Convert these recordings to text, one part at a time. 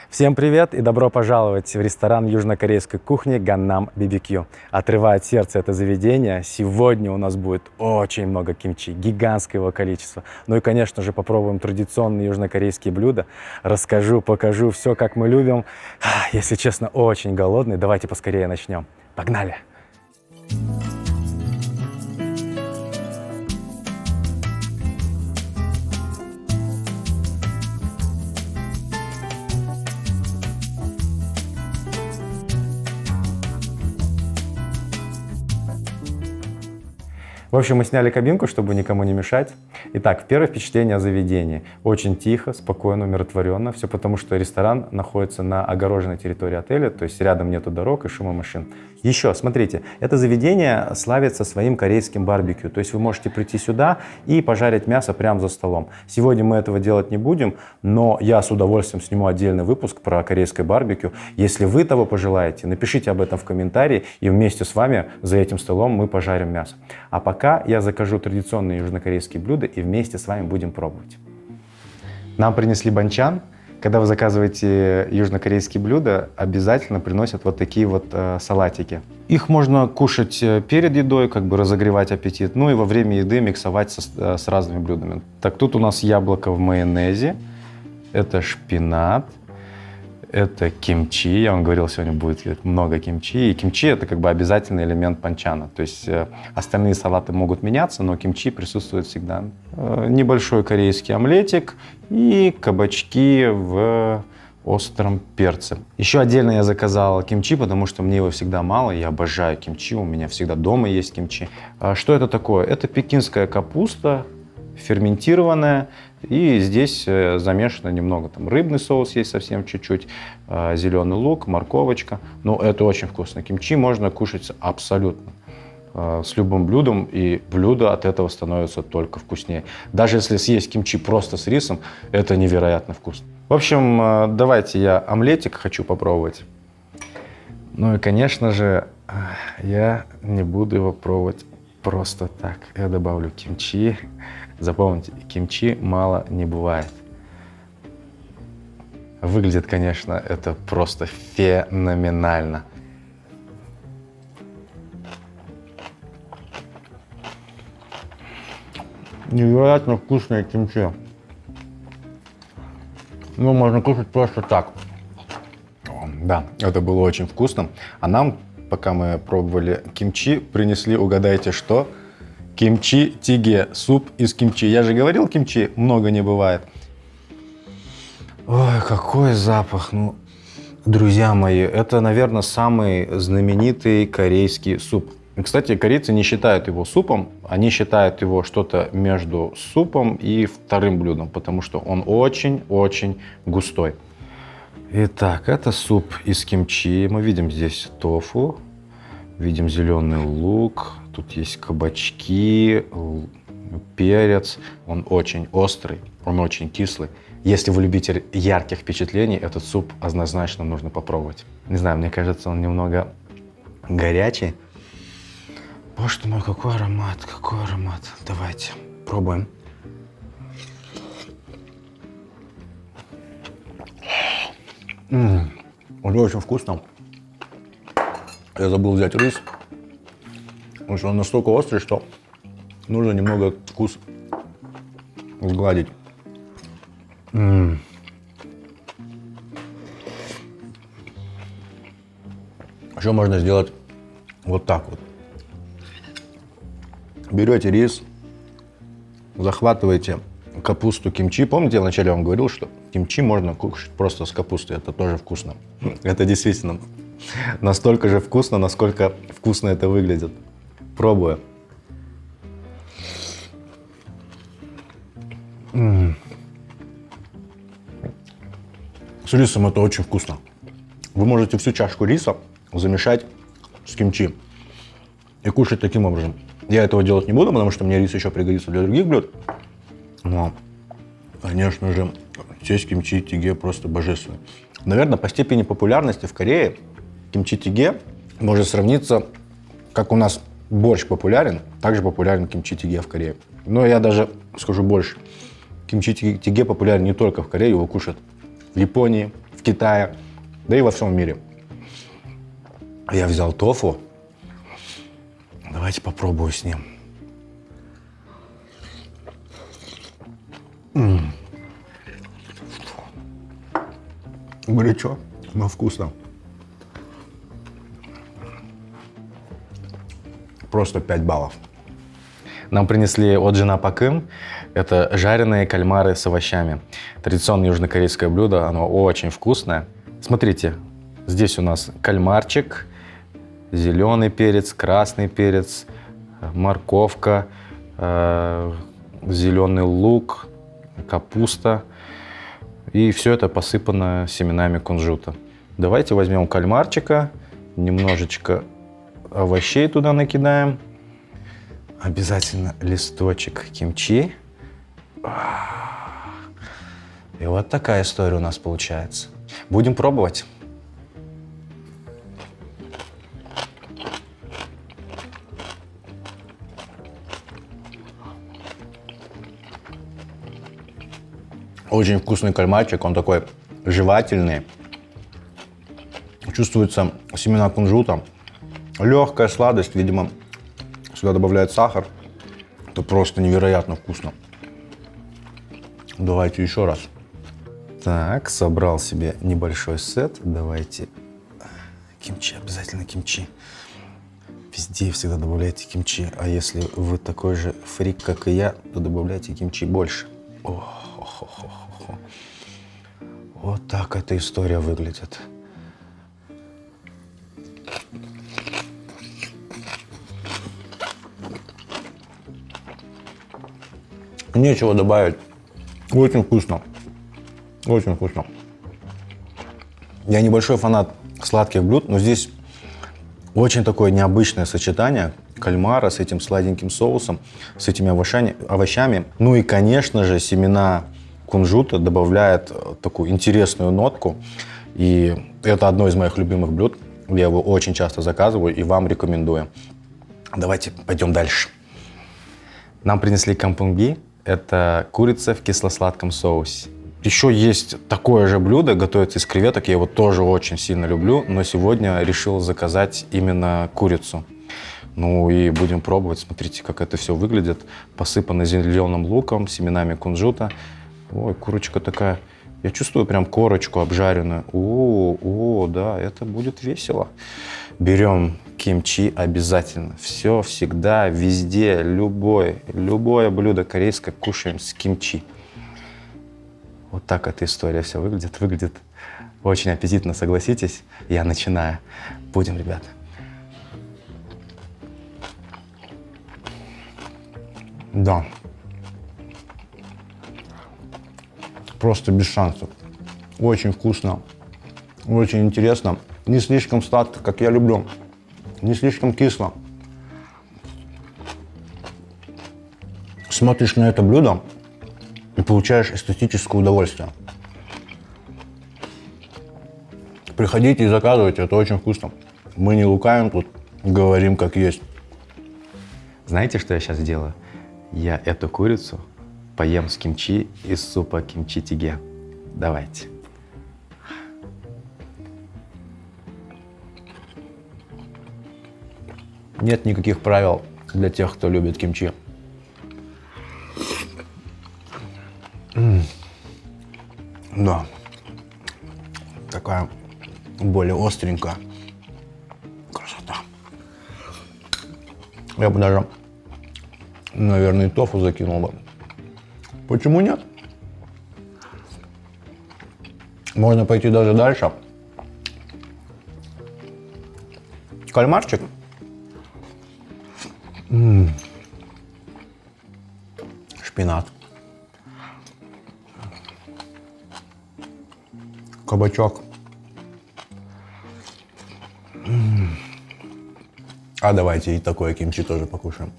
Всем привет и добро пожаловать в ресторан южнокорейской кухни Gangnam BBQ. Отрывает сердце это заведение. Сегодня у нас будет очень много кимчи, гигантское его количество. Ну и, конечно же, попробуем традиционные южнокорейские блюда. Расскажу, покажу все, как мы любим. Если честно, очень голодный. Давайте поскорее начнем. Погнали! В общем, мы сняли кабинку, чтобы никому не мешать. Итак, первое впечатление о заведении. Очень тихо, спокойно, умиротворенно. Все потому, что ресторан находится на огороженной территории отеля, то есть рядом нету дорог и шума машин. Еще, смотрите, это заведение славится своим корейским барбекю. То есть вы можете прийти сюда и пожарить мясо прямо за столом. Сегодня мы этого делать не будем, но я с удовольствием сниму отдельный выпуск про корейское барбекю. Если вы того пожелаете, напишите об этом в комментарии, и вместе с вами за этим столом мы пожарим мясо. А пока я закажу традиционные южнокорейские блюда и вместе с вами будем пробовать. Нам принесли банчан. Когда вы заказываете южнокорейские блюда, обязательно приносят вот такие вот салатики. Их можно кушать перед едой, как бы разогревать аппетит, ну и во время еды миксовать с разными блюдами. Так, тут у нас яблоко в майонезе, это шпинат, это кимчи. Я вам говорил, сегодня будет много кимчи. И кимчи — это как бы обязательный элемент банчана. То есть остальные салаты могут меняться, но кимчи присутствует всегда. Небольшой корейский омлетик и кабачки в остром перце. Еще отдельно я заказал кимчи, потому что мне его всегда мало. Я обожаю кимчи, у меня всегда дома есть кимчи. Что это такое? Это пекинская капуста, ферментированная. И здесь замешано немного, там рыбный соус есть совсем чуть-чуть, зеленый лук, морковочка. Но это очень вкусно. Кимчи можно кушать абсолютно с любым блюдом, и блюдо от этого становится только вкуснее. Даже если съесть кимчи просто с рисом, это невероятно вкусно. В общем, давайте я омлетик хочу попробовать. Ну и, конечно же, я не буду его пробовать просто так. Я добавлю кимчи. Запомните, кимчи мало не бывает. Выглядит, конечно, это просто феноменально. Невероятно вкусное кимчи. Ну, можно кушать просто так. Да, это было очень вкусно. А нам, пока мы пробовали кимчи, принесли, угадайте что? Кимчи-тиге, суп из кимчи. Я же говорил, кимчи много не бывает. Ой, какой запах. Ну, друзья мои, это, наверное, самый знаменитый корейский суп. И, кстати, корейцы не считают его супом, они считают его что-то между супом и вторым блюдом, потому что он очень-очень густой. Итак, это суп из кимчи. Мы видим здесь тофу, видим зеленый лук. Тут есть кабачки, перец. Он очень острый, он очень кислый. Если вы любитель ярких впечатлений, этот суп однозначно нужно попробовать. Не знаю, мне кажется, он немного горячий. Боже мой, какой аромат, какой аромат. Давайте пробуем. Он очень вкусно. Я забыл взять рис. Потому что он настолько острый, что нужно немного вкус сгладить. Еще можно сделать вот так вот. Берете рис, захватываете капусту кимчи. Помните, я вначале вам говорил, что кимчи можно кушать просто с капустой. Это тоже вкусно. Это действительно настолько же вкусно, насколько вкусно это выглядит. Пробую. С рисом это очень вкусно. Вы можете всю чашку риса замешать с кимчи и кушать таким образом. Я этого делать не буду, потому что мне рис еще пригодится для других блюд. Но, конечно же, здесь кимчи-тиге просто божественно. Наверное, по степени популярности в Корее кимчи-тиге может сравниться, как у нас борщ популярен, также популярен кимчи-тиге в Корее. Но я даже скажу больше. Кимчи-тиге популярен не только в Корее, его кушают в Японии, в Китае, да и во всем мире. Я взял тофу. Давайте попробую с ним. Горячо, но вкусно. Просто 5 баллов. Нам принесли от Джина Пакым. Это жареные кальмары с овощами. Традиционное южнокорейское блюдо, оно очень вкусное. Смотрите, здесь у нас кальмарчик, зеленый перец, красный перец, морковка, зеленый лук, капуста. И все это посыпано семенами кунжута. Давайте возьмем кальмарчика, немножечко овощей туда накидаем. Обязательно листочек кимчи. И вот такая история у нас получается. Будем пробовать. Очень вкусный кальмарчик, он такой жевательный. Чувствуются семена кунжута. Легкая сладость, видимо, сюда добавляют сахар. Это просто невероятно вкусно. Давайте еще раз. Так, собрал себе небольшой сет. Давайте кимчи, обязательно кимчи. Везде и всегда добавляйте кимчи. А если вы такой же фрик, как и я, то добавляйте кимчи больше. Вот так эта история выглядит. Нечего добавить. Очень вкусно. Очень вкусно. Я небольшой фанат сладких блюд, но здесь очень такое необычное сочетание кальмара с этим сладеньким соусом, с этими овощами. Ну и, конечно же, семена кунжута добавляют такую интересную нотку. И это одно из моих любимых блюд. Я его очень часто заказываю и вам рекомендую. Давайте пойдем дальше. Нам принесли кампунги. Это курица в кисло-сладком соусе. Еще есть такое же блюдо, готовится из креветок. Я его тоже очень сильно люблю, но сегодня решил заказать именно курицу. Ну и будем пробовать. Смотрите, как это все выглядит. Посыпано зеленым луком, семенами кунжута. Ой, курочка такая. Я чувствую прям корочку обжаренную. Да, это будет весело. Берем кимчи обязательно. Все, всегда, везде, любое блюдо корейское кушаем с кимчи. Вот так эта история вся выглядит. Выглядит очень аппетитно, согласитесь. Я начинаю. Будем, ребята. Да. Просто без шансов. Очень вкусно. Очень интересно. Не слишком сладко, как я люблю. Не слишком кисло. Смотришь на это блюдо и получаешь эстетическое удовольствие. Приходите и заказывайте, это очень вкусно. Мы не лукавим тут, говорим как есть. Знаете, что я сейчас сделаю? Я эту курицу поем с кимчи из супа кимчи-тиге. Давайте. Нет никаких правил для тех, кто любит кимчи. Да. Такая более остренькая. Красота. Я бы даже, наверное, и тофу закинул бы. Почему нет? Можно пойти даже дальше. Кальмарчик. Шпинат. Кабачок. А давайте и такое кимчи тоже покушаем.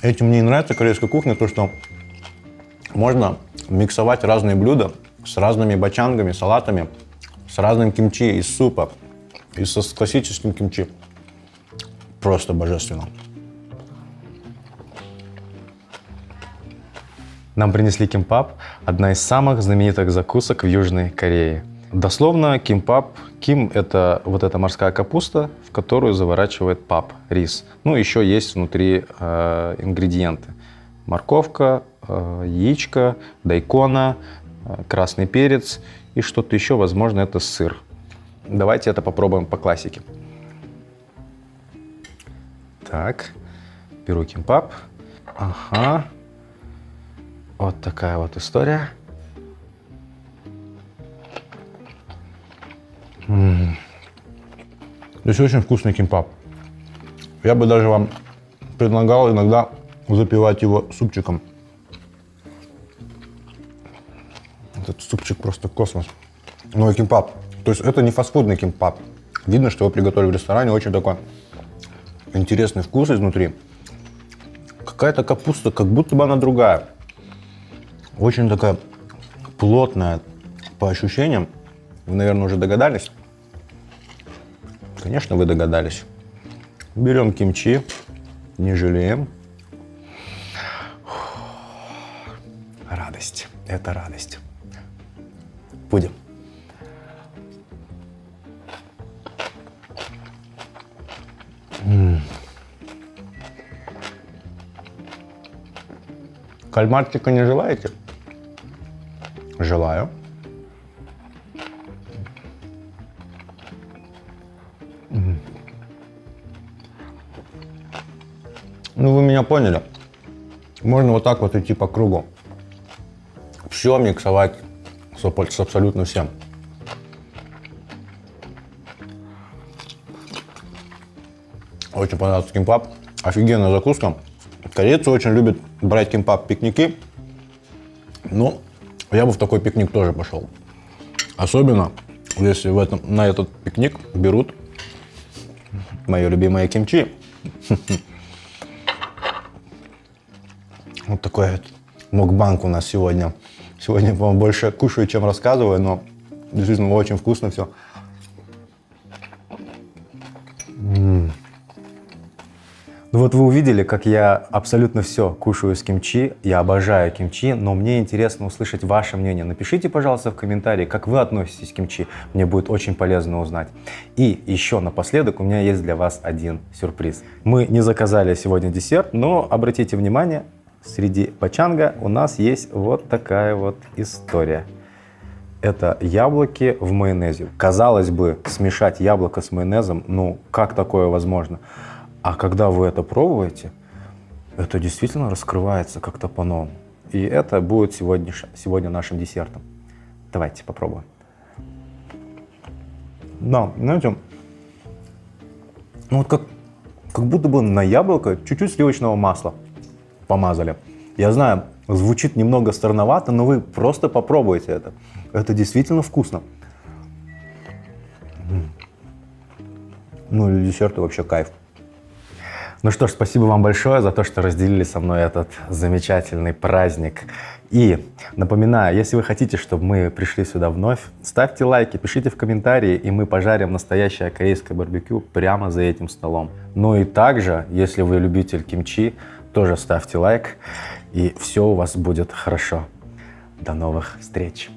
Этим мне и нравится корейская кухня, то что можно миксовать разные блюда с разными бачангами, салатами, с разным кимчи из супа, и с классическим кимчи. Просто божественно. Нам принесли кимпап, одна из самых знаменитых закусок в Южной Корее. Дословно кимпап. Ким – это вот эта морская капуста, в которую заворачивает пап, рис. Ну, еще есть внутри ингредиенты. Морковка, яичко, дайкона, красный перец и что-то еще, возможно, это сыр. Давайте это попробуем по классике. Так, беру кимпап. Ага. Вот такая вот история. Здесь очень вкусный кимпап. Я бы даже вам предлагал иногда запивать его супчиком. Этот супчик просто космос. Ну и кимпап. То есть это не фастфудный кимпап. Видно, что его приготовили в ресторане. Очень такой интересный вкус изнутри. Какая-то капуста, как будто бы она другая. Очень такая плотная по ощущениям. Вы, наверное, уже догадались? Конечно, вы догадались. Берем кимчи, не жалеем. Радость. Это радость. Будем. Кальмарчика не желаете? Желаю. Ну, вы меня поняли. Можно вот так вот идти по кругу. Все миксовать с абсолютно всем. Очень понравился кимпап. Офигенная закуска. Корейцы очень любят брать кимпап в пикники. Но я бы в такой пикник тоже пошел. Особенно, если на этот пикник берут мое любимое кимчи. Вот такой вот мукбанг у нас сегодня. Сегодня, по-моему, больше кушаю, чем рассказываю, но действительно очень вкусно все. Ну вот вы увидели, как я абсолютно все кушаю с кимчи. Я обожаю кимчи, но мне интересно услышать ваше мнение. Напишите, пожалуйста, в комментарии, как вы относитесь к кимчи. Мне будет очень полезно узнать. И еще напоследок у меня есть для вас один сюрприз. Мы не заказали сегодня десерт, но обратите внимание, среди бачанга у нас есть вот такая вот история. Это яблоки в майонезе. Казалось бы, смешать яблоко с майонезом, ну как такое возможно? А когда вы это пробуете, это действительно раскрывается как-то по-новому. И это будет сегодня нашим десертом. Давайте попробуем. Да, знаете, Ну вот как будто бы на яблоко чуть-чуть сливочного масла помазали. Я знаю, звучит немного странновато, но вы просто попробуйте это. Это действительно вкусно. ну и десерты вообще кайф. Ну что ж, спасибо вам большое за то, что разделили со мной этот замечательный праздник. И напоминаю, если вы хотите, чтобы мы пришли сюда вновь, ставьте лайки, пишите в комментарии, и мы пожарим настоящее корейское барбекю прямо за этим столом. Ну и также, если вы любитель кимчи, тоже ставьте лайк, и все у вас будет хорошо. До новых встреч!